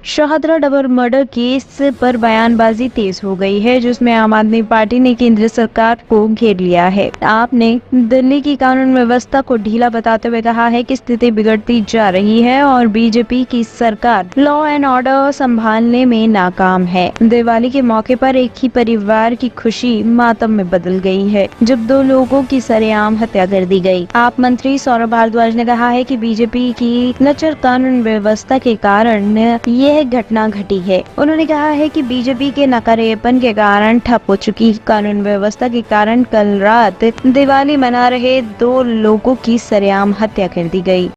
Shahdara double murder case पर बयानबाजी तेज हो गई है, जिसमें आम आदमी पार्टी ने केंद्र सरकार को घेर लिया है। आपने दिल्ली की कानून व्यवस्था को ढीला बताते हुए कहा है कि स्थिति बिगड़ती जा रही है और बीजेपी की सरकार लॉ एंड ऑर्डर संभालने में नाकाम है। दिवाली के मौके पर एक ही परिवार की खुशी मातम में बदल गई है, जब दो लोगों की सरेआम हत्या कर दी गई। आप मंत्री सौरभ भारद्वाज ने कहा है कि बीजेपी की लचर कानून व्यवस्था के कारण यह घटना घटी है। उन्होंने कहा है कि बीजेपी के नकारेपन के कारण ठप हो चुकी कानून व्यवस्था के कारण कल रात दिवाली मना रहे दो लोगों की सरेआम हत्या कर दी गई।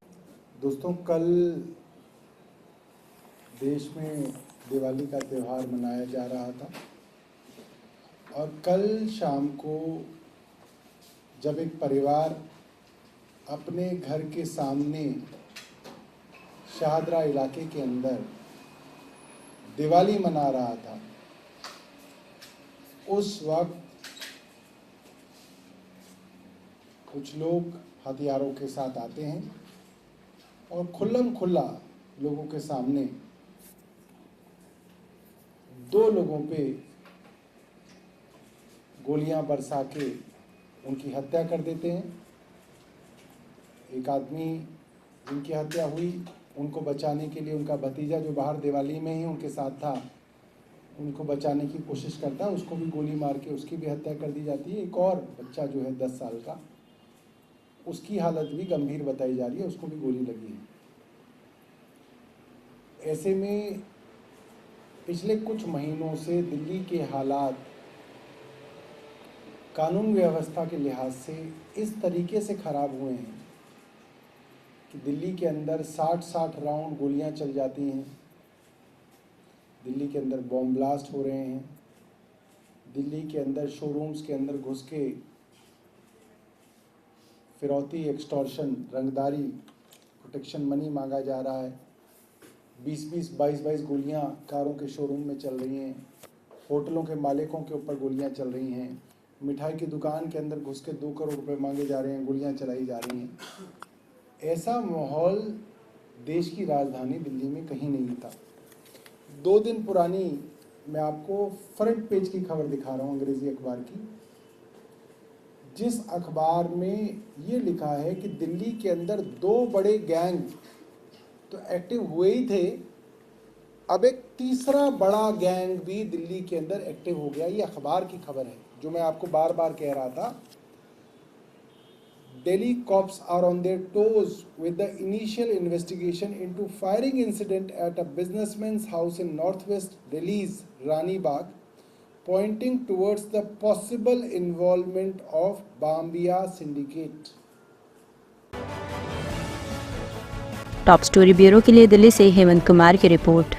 दोस्तों, कल देश में दिवाली का त्यौहार मनाया जा रहा था और कल शाम को जब एक परिवार अपने घर के सामने शाहदरा इलाके के अंदर दिवाली मना रहा था, उस वक्त कुछ लोग हथियारों के साथ आते हैं और खुल्लम खुल्ला लोगों के सामने दो लोगों पे गोलियां बरसा के उनकी हत्या कर देते हैं। एक आदमी जिनकी हत्या हुई, उनको बचाने के लिए उनका भतीजा जो बाहर दिवाली में ही उनके साथ था, उनको बचाने की कोशिश करता है, उसको भी गोली मार के उसकी भी हत्या कर दी जाती है। एक और बच्चा जो है 10 साल का, उसकी हालत भी गंभीर बताई जा रही है, उसको भी गोली लगी है। ऐसे में पिछले कुछ महीनों से दिल्ली के हालात कानून व्यवस्था के लिहाज से इस तरीके से खराब हुए हैं कि दिल्ली के अंदर 60-60 राउंड गोलियां चल जाती हैं, दिल्ली के अंदर बॉम्ब ब्लास्ट हो रहे हैं, दिल्ली के अंदर शोरूम्स के अंदर घुस के फिरौती, एक्सटॉर्शन, रंगदारी, प्रोटेक्शन मनी मांगा जा रहा है। 20-20, 22-22 गोलियां कारों के शोरूम में चल रही हैं, होटलों के मालिकों के ऊपर गोलियां चल रही हैं, मिठाई की दुकान के अंदर घुस के 2 करोड़ रुपए मांगे जा रहे हैं, गोलियां चलाई जा रही हैं। ऐसा माहौल देश की राजधानी दिल्ली में कहीं नहीं था। 2 दिन पुरानी मैं आपको फ्रंट पेज की खबर दिखा रहा हूँ अंग्रेजी अखबार की, जिस अखबार में ये लिखा है कि दिल्ली के अंदर 2 बड़े गैंग तो एक्टिव हुए ही थे, अब एक तीसरा बड़ा गैंग भी दिल्ली के अंदर एक्टिव हो गया। ये अखबार की खबर है, जो मैं आपको बार बार कह रहा था। Delhi cops are on their toes with the initial investigation into firing incident at a businessman's house in northwest Delhi's Rani Bagh, pointing towards the possible involvement of Bambia syndicate. Top story bureau के लिए दिल्ली से हेमंत कुमार की report.